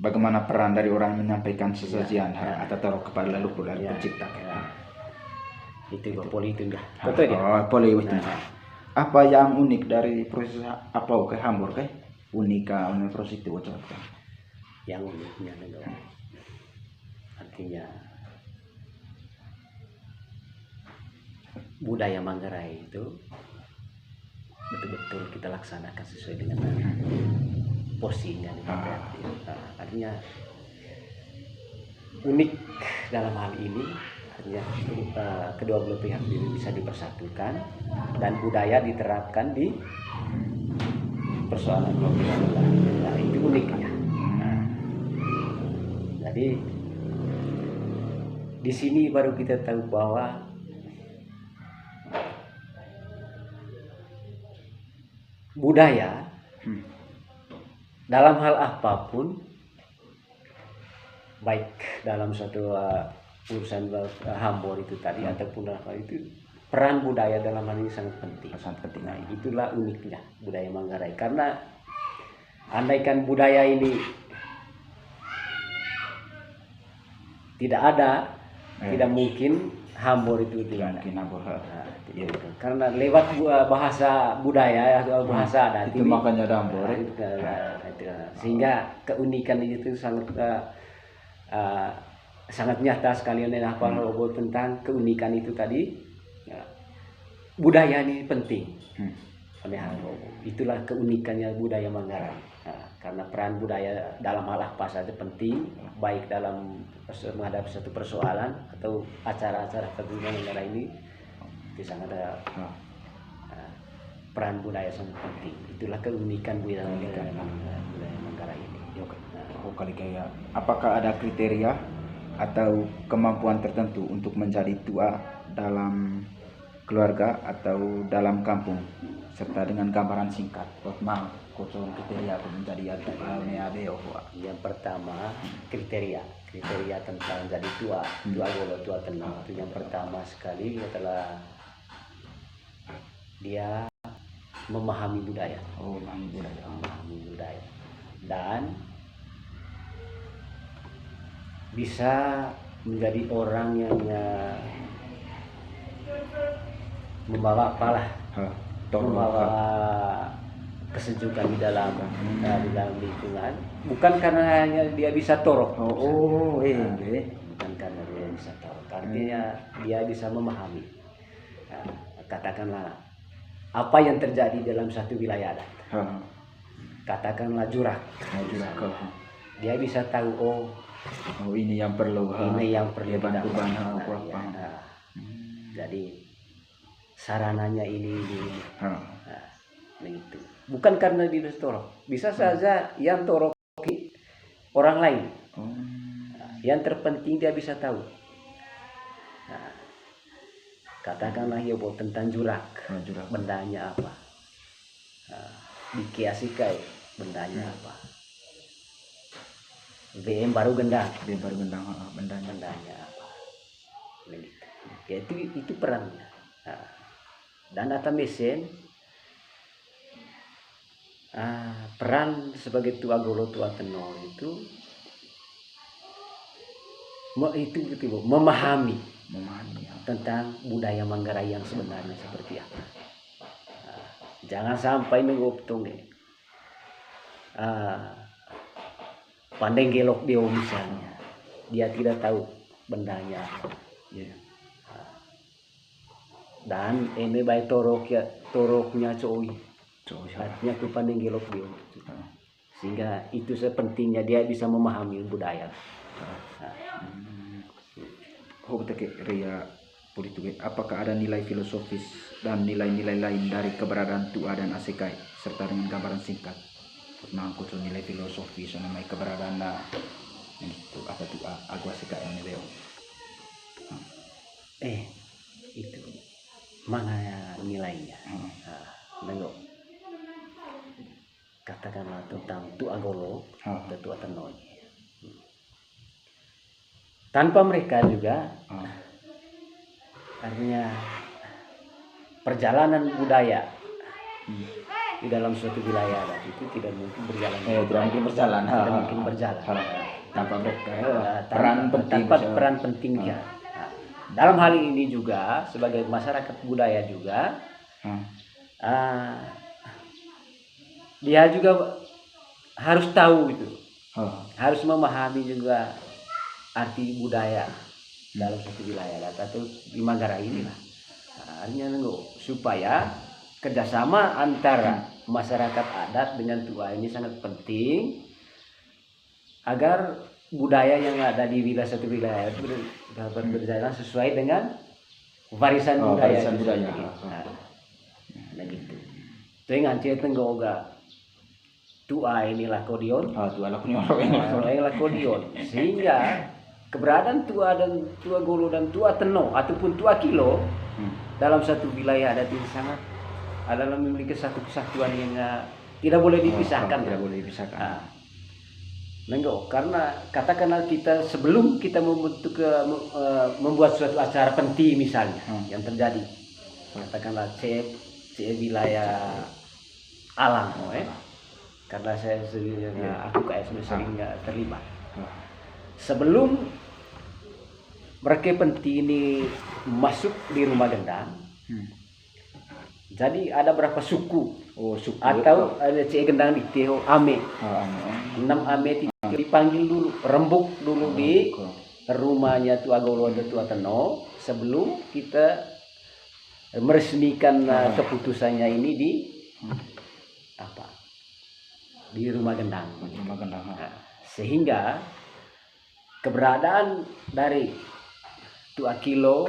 bagaimana peran dari orang yang menyampaikan sesajian atau taruh kepada leluhur dari pencipta. Itu poli itu dah. Poli itu. Apa yang unik dari proses apa ke Hambur ke unika proses itu coba. Yang uniknya artinya budaya Manggarai itu betul-betul kita laksanakan sesuai dengan porsinya. Artinya unik dalam hal ini. Artinya kedua belah pihak bisa dipersatukan dan budaya diterapkan di persoalan lokal. Nah, itu uniknya. Jadi di sini baru kita tahu bahwa budaya dalam hal apapun, baik dalam suatu urusan Hambor itu tadi ataupun apa itu, peran budaya dalam hal ini sangat penting. Nah, itulah uniknya budaya Manggarai, karena andaikan budaya ini tidak ada, tidak mungkin Hambor itu tidak ada. Karena lewat bahasa budaya atau bahasa adat itu makanya ada Hambor. Sehingga keunikan itu sangat nyata sekali tentang keunikan itu tadi. Budaya ini penting. Itulah keunikannya budaya Manggarai. Karena peran budaya dalam hal apa saja penting, baik dalam menghadapi satu persoalan atau acara-acara tentunya Manggarai ini itu sangat ada peran budaya sangat penting. Itulah keunikan budaya Manggarai ini. Kali kayak apakah ada kriteria atau kemampuan tertentu untuk menjadi tua dalam keluarga atau dalam kampung, serta dengan gambaran singkat kriteria menjadi yang pertama kriteria tentang jadi tua golo tua tenang itu yang pertama sekali adalah dia memahami budaya, dan bisa menjadi orang yang membawa kesejukan di dalam lingkungan, bukan karena hanya dia bisa torok. Bukan karena dia bisa torok, artinya dia bisa memahami. Katakanlah apa yang terjadi dalam satu wilayah adat. Katakanlah jurak. Dia bisa tahu ini yang perlu jadi sarananya ini. Begitu. Bukan karena dia torok, bisa saja yang toroki orang lain. Yang terpenting dia bisa tahu. Katakanlah tentang jurak. Bendanya apa? Dikiasikai bendanya apa? BM baru gendang bendanya apa? Itu perannya. Dan Atta Mesin peran sebagai tua golo tua tenor itu memahami tentang budaya Manggarai yang sebenarnya seperti apa. Jangan sampai nunggu pandai gelok dia misalnya, dia tidak tahu bendanya apa. Dan ini baik toroknya artinya tuh pandai gelok dia. Sehingga itu sepentingnya dia bisa memahami budaya. Apakah ada nilai filosofis dan nilai-nilai lain dari keberadaan Tua dan Asekai, serta dengan gambaran singkat mengangkut nilai filosofis mengenai keberadaan itu apa Tua Agu Asekai ini itu mana nilainya? Nengok, katakanlah tentang Tua Golo atau Tua Tenor. Tanpa mereka juga artinya perjalanan budaya di dalam suatu wilayah adat itu tidak mungkin berjalan. Tidak mungkin berjalan. Tidak mungkin berjalan. Tanpa mereka tanpa peran pentingnya. Dalam hal ini juga sebagai masyarakat budaya juga, dia juga harus tahu itu, harus memahami juga arti budaya dalam satu wilayah atau di Manggarai ini lah. Artinya supaya kerjasama antara masyarakat adat dengan tua ini sangat penting agar budaya yang ada di satu wilayah itu dapat berjalan sesuai dengan warisan budaya. Nah gitu. Dengan cerita enggak tua inilah kodion. Tua lah kodion. Sehingga keberadaan tua dan tua golo dan tua teno ataupun tua kilo dalam satu wilayah adat ini sangat adalah memiliki satu kesatuan yang tidak boleh dipisahkan. Tidak boleh dipisahkan. Karena katakanlah kita sebelum kita membuat suatu acara penting misalnya yang terjadi, katakanlah wilayah alam, karena saya aku KSM sering terlibat. Sebelum mereka penting ini masuk di rumah gendang, jadi ada berapa suku, atau ada gendang di Teo Ame, 6 Ame dipanggil dulu, rembuk dulu di rumahnya Tua Golo atau Tua Teno sebelum kita meresmikan keputusannya ini di rumah gendang. Sehingga keberadaan dari Tua Kilo,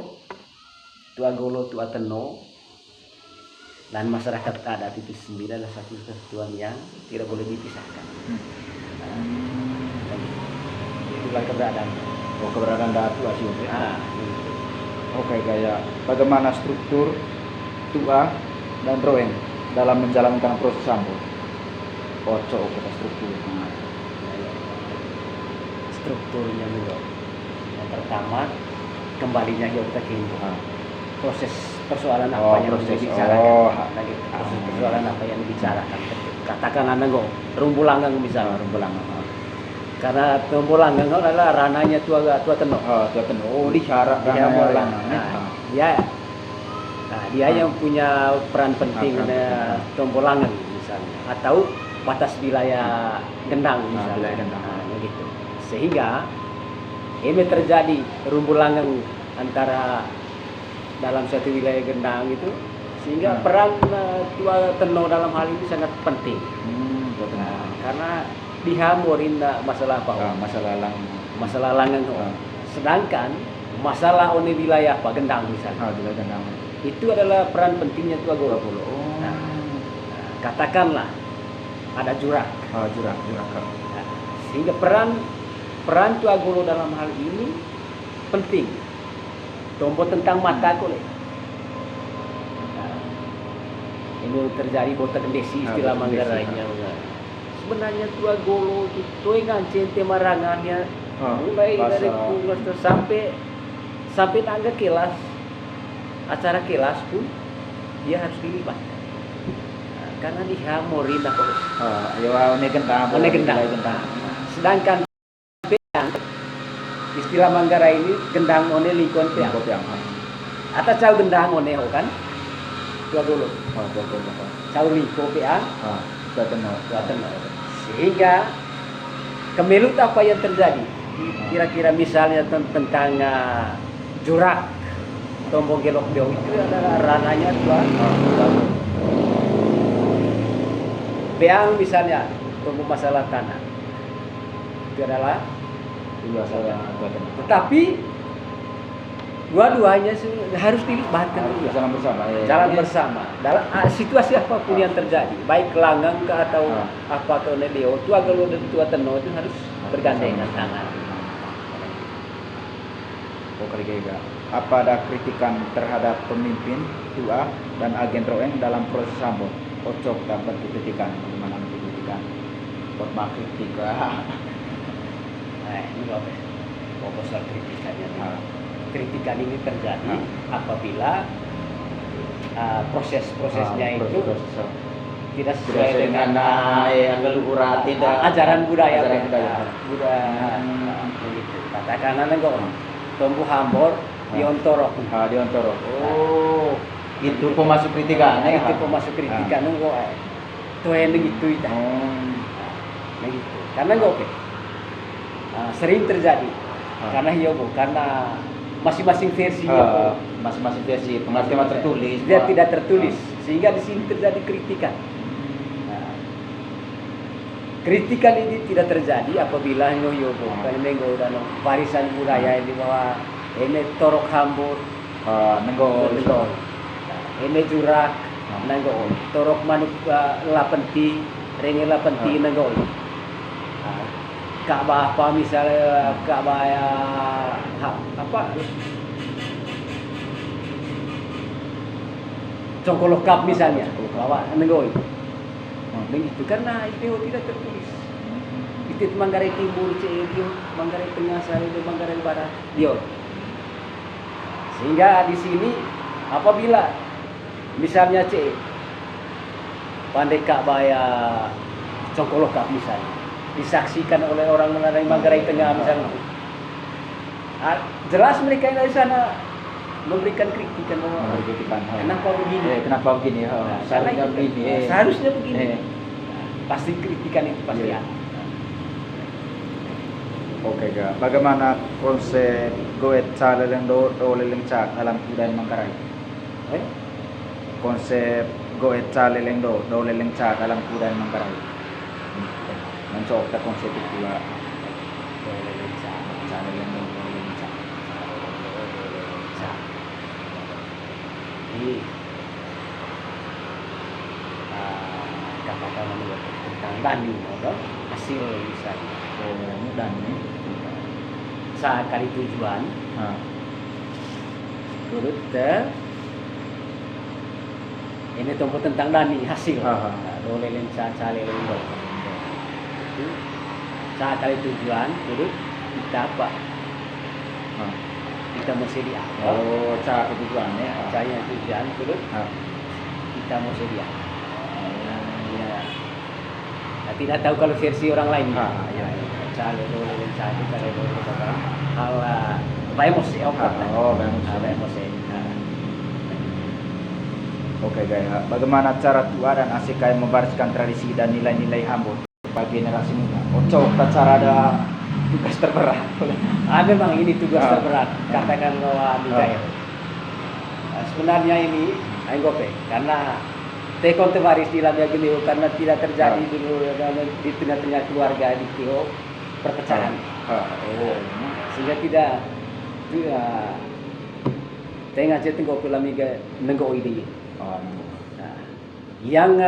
Tua Golo, Tua Teno dan masyarakat adat itu sendiri adalah satu kesatuan yang tidak boleh dipisahkan. Itulah keberadaan. Keberadaan Datu Asio. Oke, kayak bagaimana struktur Tua dan Roeng dalam menjalankan proses sambo? Kita struktur. Strukturnya dulu. Yang pertama kembalinya kita ke proses persoalan apa yang dibicarakan. Proses persoalan apa yang dibicarakan. Katakan Rumbulanggang misalnya. Karena Rumbulanggang adalah ranahnya Tua Teno. Tua Teno. Diharap dia yang punya peran penting Rumbulanggang misalnya, atau batas wilayah gendang misalnya. Gitu. Sehingga ini terjadi Rumbulanggang antara dalam satu wilayah gendang itu, sehingga peran Tua Teno dalam hal ini sangat penting. Karena dihamurin masalah apa? Masalah langang. Sedangkan masalah one wilayah gendang misalnya. Itu adalah peran pentingnya Tua Golo. Katakanlah ada jurak. Sehingga peran Tua Golo dalam hal ini penting. Tombol tentang mata ini terjadi botak desi istilah Manggarainya. Sebenarnya Tua Golo itu ngancen marangannya mulai dari pulas sampai tangga kelas, acara kelas pun dia harus dilibatkan. Karena dihamorin gendang. Sedangkan istilah Manggarai ini gendang one lingkuan peang. Atau cau gendang one kan? Tua Golo. Cau lingkuan peang. Tua Teno. Sehingga kemelut apa yang terjadi? Kira-kira misalnya tentang jurak, tombong gelok beong itu adalah ranahnya Tua Golo. Peang misalnya tombong masalah tanah itu adalah tetapi dua-duanya harus dilibatkan jalan bersama dalam situasi apapun yang terjadi, baik langgang atau apa ke Nelio. Tua Golo dan Tua Teno itu harus bergandengan tangan. Apa ada kritikan terhadap pemimpin Tua dan agen Roeng dalam proses sambo? Ocok dapat kritikan, bagaimana kritikan? Potma kritik. Ini proposal kritikannya. Kritikan ini terjadi apabila prosesnya itu tidak sesuai dengan leluhur tidak ajaran budaya budaya. begitu. Katakanlah nengok tumbuh hambor diontorok. Diontorok. Oh, itu pemasuk kritikan. Itu pemasuk kritikan nengok. Tuh yang gitu itu. Begitu. Karena nengok sering terjadi. Karena karena masing-masing versi masing-masing versi pengertian tertulis. Dia tidak tertulis sehingga di sini terjadi kritikan. Kritikan ini tidak terjadi apabila yobo nenggo dan warisan budaya ini bahwa ini torok hambur nenggo ini jurak nenggo torok manuk lapenti rengi lapenti nenggo Ka'bah apa misalnya Ka'bah apa Congkolokap misalnya bawa nenggo begitu karena itu tidak tertulis. Itu Manggarai Timur, itu Manggarai Tengah, itu Manggarai Barat, dia. Sehingga di sini apabila misalnya Pandai Ka'baya Congkolokap misalnya disaksikan oleh orang Manggarai Tengah misalnya, jelas mereka yang dari sana memberikan kritikan bahwa kenapa begini? Kenapa begini? Seharusnya begini. Pasti kritikan itu pasti ada. Oke, Kak. Bagaimana konsep goet caleleng do leleng cak dalam budaya Manggarai? Konsep goet caleleng do leleng cak dalam budaya Manggarai. Mencoba konsep itu lah. Leleng cak, caleleng do leleng cak. Ini katakan tentang dani, hasil misalnya. Dani. Saat kali tujuan, turut ini tempat tentang dani hasil. Leleng caleleng do. Saat kali tujuan, turut kita apa? Kita mesti dia. Cara tujuannya. Caranya tujuan turut kita mesti dia. Tidak tahu kalau versi orang lain. Hal emosi. Emosi. Oke, Gaya. Bagaimana cara tua dan ASEKAI mewariskan tradisi dan nilai-nilai hambur bagi generasi muda? Cara ada tugas terberat. Memang ini tugas terberat. Katakan bahwa budaya. Sebenarnya ini karena tekon tewaris di dalamnya gini karena tidak terjadi dulu di tengah-tengah keluarga di Tio perpecahan. Sehingga tidak tengah jadi tengok pelamiga nenggo ini. Yang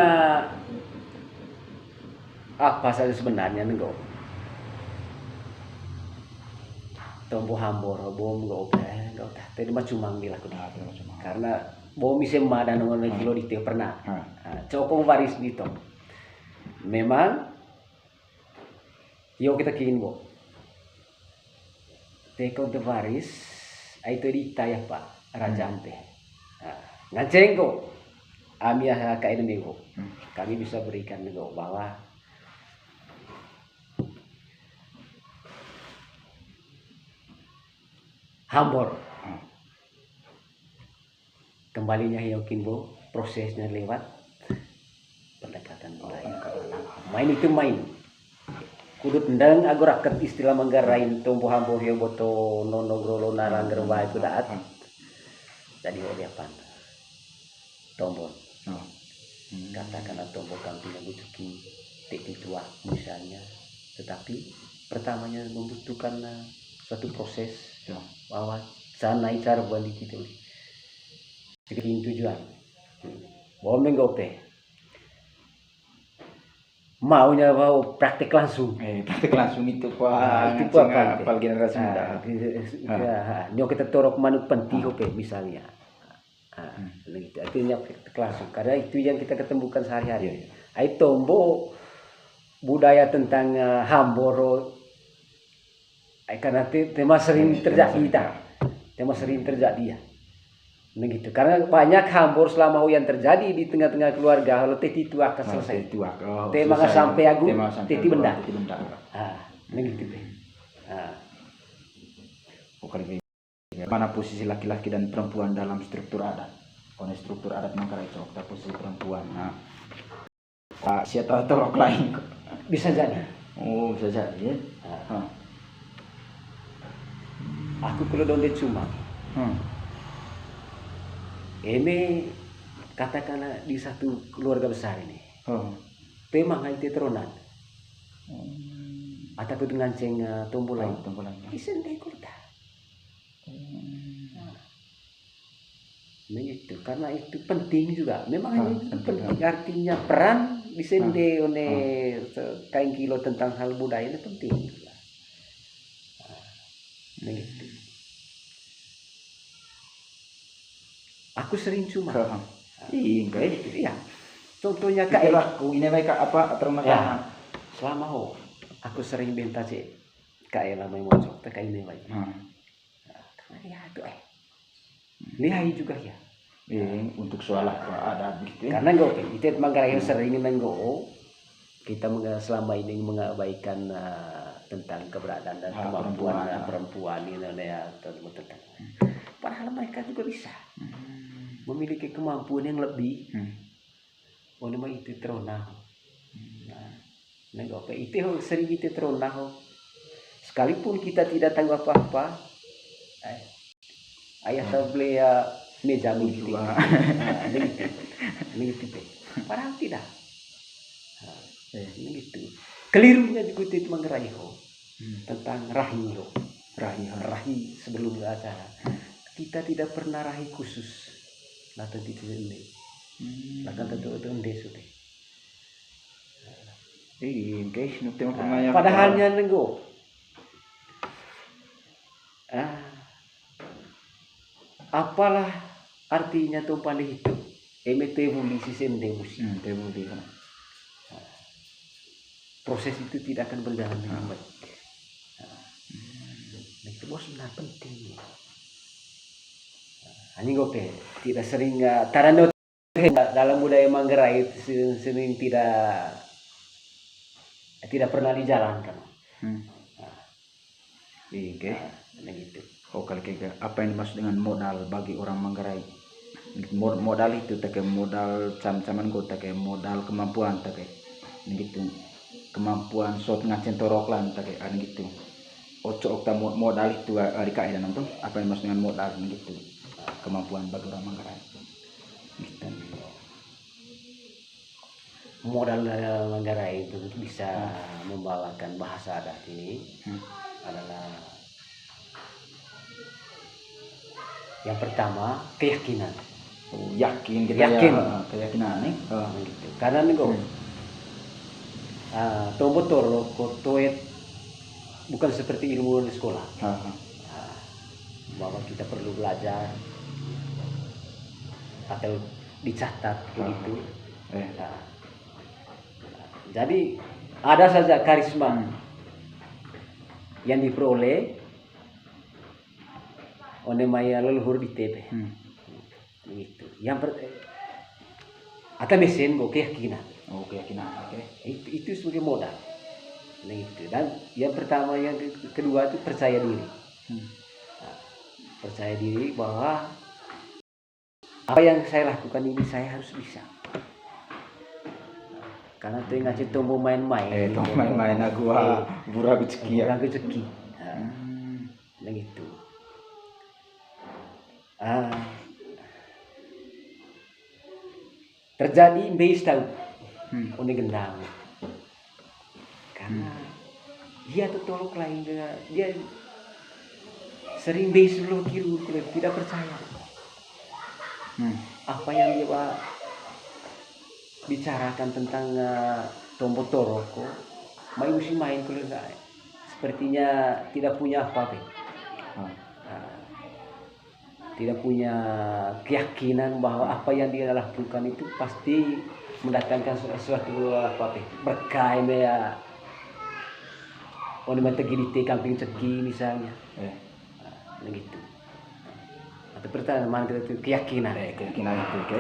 apa saja sebenarnya nenggo tombo hambor bom nggak udah tadi macam manggil aku karena bom bisa madan orang kilo di Tio pernah copong waris di tom memang yo kita kini bo teko de waris itu dita ya pak rajante ngacengko amiah kain nego kami bisa berikan nego bahwa hambor kembalinya Hiokinbo prosesnya lewat pendekatan budaya. Main itu main. Kudut ndang ago raket istilah Manggarain tumbuh hambor boto nono grolo narang gerba itu daat. Jadi oleh apa? Tombol. Katakan tombol kampung bujuki teknik tua misalnya. Tetapi pertamanya membutuhkan satu proses bahwa sana cara balik itu. Sekian tujuan. Bahwa menggope. Maunya mau praktek langsung. Praktek langsung itu pak. Itu apa? Apal generasi muda. Nyo kita torok manuk penti hope misalnya. Artinya praktek langsung. Karena itu yang kita ketemukan sehari-hari. Itu tombo budaya tentang hamboro. Karena tema sering terjadi kita. Tema sering terjadi ya. Begitu. Karena banyak hambur selama yang terjadi di tengah-tengah keluarga, kalau teti itu akan selesai. Tema sampai aku, teti benda. Begitu deh. Mana posisi laki-laki dan perempuan dalam struktur adat? Kalau struktur adat Manggarai Cokta posisi perempuan. Siapa tahu lain bisa jadi. Oh, bisa jadi ya. Aku kalau donde cuma. Ini katakanlah di satu keluarga besar ini. Memang itu teronan. Atau dengan ceng tumbulan. Isen deh kurta. Begitu, karena itu penting juga. Memang itu penting. Artinya peran di sende kain kilo tentang hal budaya itu penting juga. Begitu. Aku sering cuma. Iya. Contohnya kayak aku ini mereka apa termasalah. Selama aku sering minta cek kayak lama yang mocok kayak ini lagi. Ya itu lihai juga ya. Untuk soal ada gitu. Karena itu Manggarai yang sering nenggo kita selama ini mengabaikan tentang keberadaan dan kemampuan perempuan ini ya tentang. Padahal mereka juga bisa memiliki kemampuan yang lebih. Memang itu teronah. Nenggo itu sering itu teronah. Sekalipun kita tidak tahu apa-apa. Ayah tahu beli meja begitu. Begitu. Padahal tidak. Begitu. Kelirunya juga itu Manggarai tentang rahi. Rahi sebelum acara. Kita tidak pernah rahi khusus. Atau di sini. Bahkan tentu sudah. Guys, padahalnya nenggo. Apalah artinya tumpan itu? Evolisi sende musi. Proses itu tidak akan berjalan dengan baik. Itu bos benar penting. Ini gope tidak sering tarano dalam budaya Manggarai sering tidak pernah dijalankan. Begitu. Kalau apa yang dimaksud dengan modal bagi orang Manggarai? Modal itu tak modal caman kota kayak modal kemampuan tak gitu. Kemampuan shot ngacen toroklan tak gitu. Oco okta modal itu di kaidah nonton apa yang dimaksud dengan modal gitu. Kemampuan bagi orang Manggarai. Gitu. Modal Manggarai itu bisa membawakan bahasa adat ini adalah yang pertama keyakinan. Yakin keyakinan nih. Gitu. Karena nih tombotoro kotoet bukan seperti ilmu di sekolah. Bahwa kita perlu belajar atau dicatat begitu. Jadi ada saja karisma yang diperoleh oleh maya leluhur di TP. Begitu. Atau mesin keyakinan. Keyakinan. Itu sebagai modal. Begitu. Dan yang pertama, yang kedua itu percaya diri. Percaya diri bahwa apa yang saya lakukan ini saya harus bisa. Karena tuh ngasih tumbuh main-main. Main-main aku burang rezeki. Begitu. Terjadi base tahu oni gendang karena dia tuh tolok lain dia sering base dulu kiru tidak percaya apa yang dia bicarakan tentang tombol toroko main kalau enggak sepertinya tidak punya apa-apa. Tidak punya keyakinan bahwa apa yang dia lakukan itu pasti mendatangkan sesuatu berkah ya. Orang mata gini kamping ceki misalnya. Begitu. pertama itu keyakinan. Keyakinan itu, oke.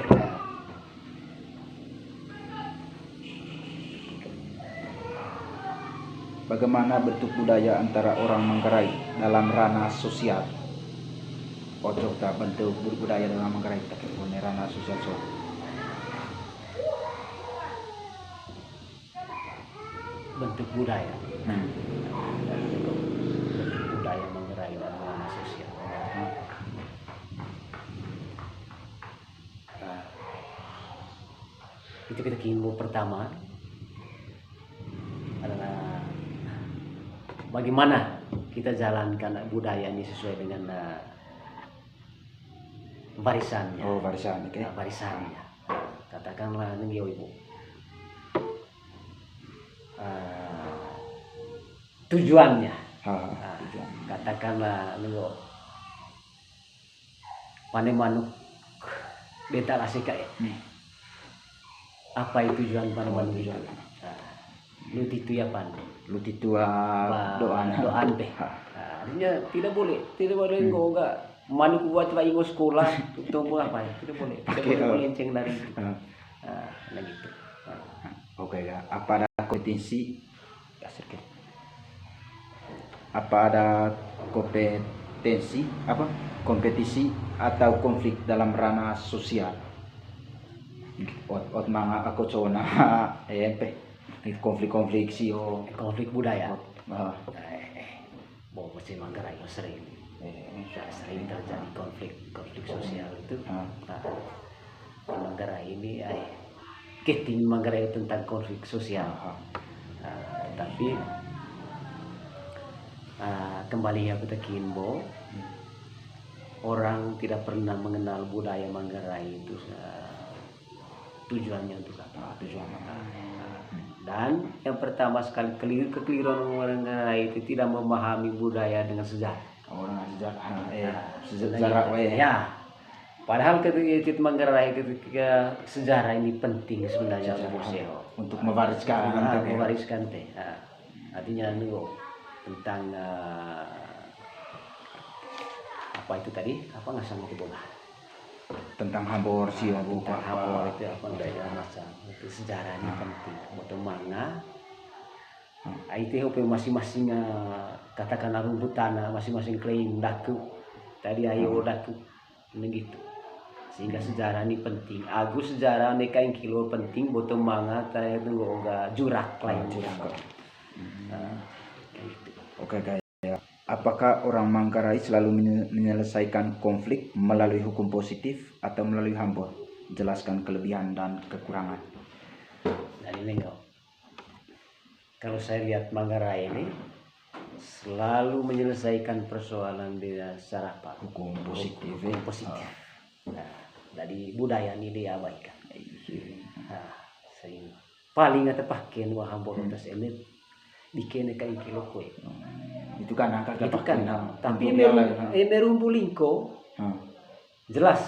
Bagaimana bentuk budaya antara orang Manggarai dalam ranah sosial? Ojo tak bentuk budaya dalam Manggarai kita punya ranah sosial so. Bentuk budaya. Hmm. Bentuk budaya Manggarai dalam ranah sosial. Itu kita kimbo pertama adalah bagaimana kita jalankan budaya ini sesuai dengan barisannya. Oh, barisan, oke. Barisannya. Katakanlah nih ibu. Tujuannya. Tujuan. Katakanlah nih panemanuk beta asik kayak. Apa itu tujuan panemanuk itu? Lut itu ya pan. Lut itu doan teh. Artinya tidak boleh enggak manuk buat lagi sekolah tunggu apa ya? Tidak boleh melenceng dari itu. Nah gitu. Oke ya. Apa ada kompetisi? Apa ada kompetisi atau konflik dalam ranah sosial? Ot manga aku cona konflik sio konflik budaya. Bawa masih Manggarai sering terjadi konflik sosial itu. Di Manggarai ini keting Manggarai tentang konflik sosial. Tapi kembali aku tekinbo orang tidak pernah mengenal budaya Manggarai itu tujuannya untuk apa? Dan yang pertama sekali kekeliruan orang Manggarai itu tidak memahami budaya dengan sejarah. Dengan sejarah. Ya. Padahal ketika Manggarai ketika sejarah ini penting sebenarnya untuk mewariskan teh. Artinya tentang apa itu tadi? Apa ngasang itu bola? Tentang Hambor sih Hambor itu apa daya macam itu sejarahnya penting. Moto manga itu masing-masing katakanlah rumputan masing-masing klaim daku tadi ayo daku begitu sehingga sejarah ini penting. Agus sejarah mereka yang kilo penting moto manga saya tunggu enggak jurak lain jurak. Oke guys. Apakah orang Manggarai selalu menyelesaikan konflik melalui hukum positif atau melalui Hambor? Jelaskan kelebihan dan kekurangan. Nah ini kalau saya lihat Manggarai ini selalu menyelesaikan persoalan dengan secara apa? Hukum positif. Nah, dari budaya ini diabaikan. Sering paling atau pakai wah Hambor atas ini bikin kayak kilo kue. Itu kan tapi ini rumpulingko jelas